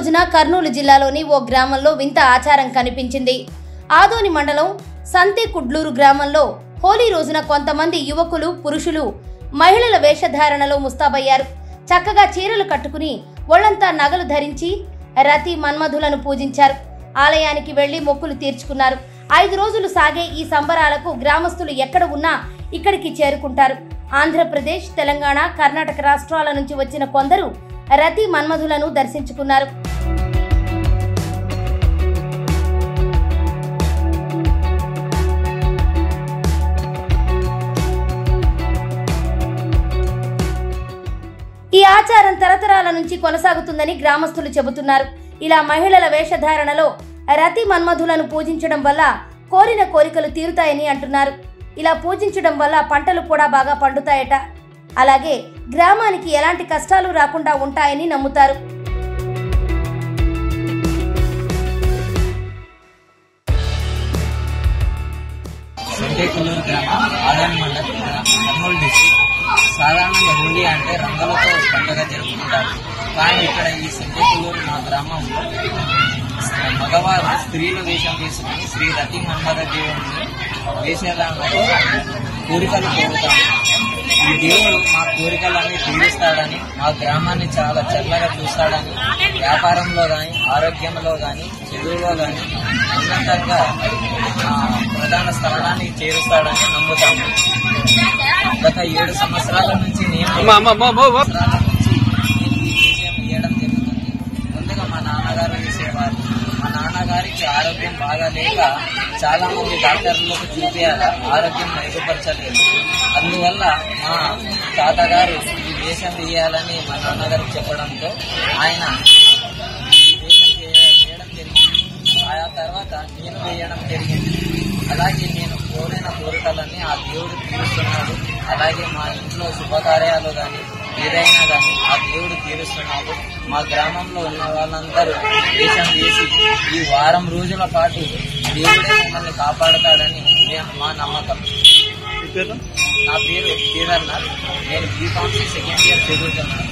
రోజున కర్నూలు జిల్లాలోని ఓ గ్రామంలో వింత ఆచారం కనిపించింది. ఆదోని మండలం సంతేకుడ్లూరు గ్రామంలో హోలీ రోజున కొంతమంది యువకులు, పురుషులు మహిళల వేషధారణలో ముస్తాబయ్యారు. చక్కగా చీరలు కట్టుకుని ఒళ్లంతా నగలు ధరించి రతి మన్మధులను పూజించారు. ఆలయానికి వెళ్లి మొక్కులు తీర్చుకున్నారు. 5 రోజులు సాగే ఈ సంబరాలకు గ్రామస్తులు ఎక్కడ ఉన్నా ఇక్కడికి చేరుకుంటారు. ఆంధ్రప్రదేశ్, తెలంగాణ, కర్ణాటక రాష్ట్రాల నుంచి వచ్చిన కొందరు రతి మన్మధులను దర్శించుకున్నారు. ఈ ఆచారం తరతరాల నుంచి కొనసాగుతుందని గ్రామస్తులు చెబుతున్నారు. ఇలా మహిళల వేషధారణలో రతి మన్మధులను పూజించడం వల్ల కోరిన కోరికలు తీరుతాయని అంటున్నారు. ఇలా పూజించడం వల్ల పంటలు కూడా బాగా పండుతాయట. అలాగే గ్రామానికి ఎలాంటి కష్టాలు రాకుండా ఉంటాయని నమ్ముతారు. సంతేకుడ్లూరు గ్రామం, ఆదోని మండలం, కర్నూలు డిస్ట్రిక్ట్. సాధారణంగా హోలీ అంటే రంగులతో పండుగ జరుపుకుంటారు. కానీ ఇక్కడ ఈ సంతేకుడ్లూరు మా గ్రామంలో మగవారు స్త్రీల వేషం తీసుకుని శ్రీ రతి మన్మథ దేవుడిని వేషధారణలో కోరికలు కోరుతాము. ఈ దేవుడు మా కోరికలన్నీ తీరుస్తాడని, మా గ్రామాన్ని చాలా చల్లగా చూస్తాడని, వ్యాపారంలో కానీ, ఆరోగ్యంలో కానీ, చదువులో కానీ ఉన్నతంగా ప్రధాన స్థానాన్ని చేరుస్తాడని నమ్ముతాము. గత 7 సంవత్సరాల నుంచి నేను ఈ విషయం వేయడం జరుగుతుంది. ముందుగా మా నాన్నగారు వేసేవారు. మా నాన్నగారికి ఆరోగ్యం బాగాలేక చాలా మంది డాక్టర్లకు చూపించాలి, ఆరోగ్యం మెరుగుపరచలేదు. అందువల్ల మా తాతగారు ఈ వేషం వేయాలని మా నాన్నగారికి చెప్పడంతో ఆయన ఈ వేషం చేయడం జరిగింది. ఆ తర్వాత నేను వేయడం జరిగింది. అలాగే నేను కోరిన కోరికలన్నీ ఆ దేవుడు తీరుస్తున్నాడు. అలాగే మా ఇంట్లో శుభకార్యాలు కానీ ఏదైనా కానీ ఆ దేవుడు తీరుస్తున్నాడు. మా గ్రామంలో ఉన్న వాళ్ళందరూ వేషం వేసి ఈ వారం రోజుల పాటు దేవుడే మమ్మల్ని కాపాడుతాడని మా నమ్మకం. నా పేరు కేదార్నాథ్. నేను బీకాంసీ సెకండ్ ఇయర్ చదువుతున్నాను.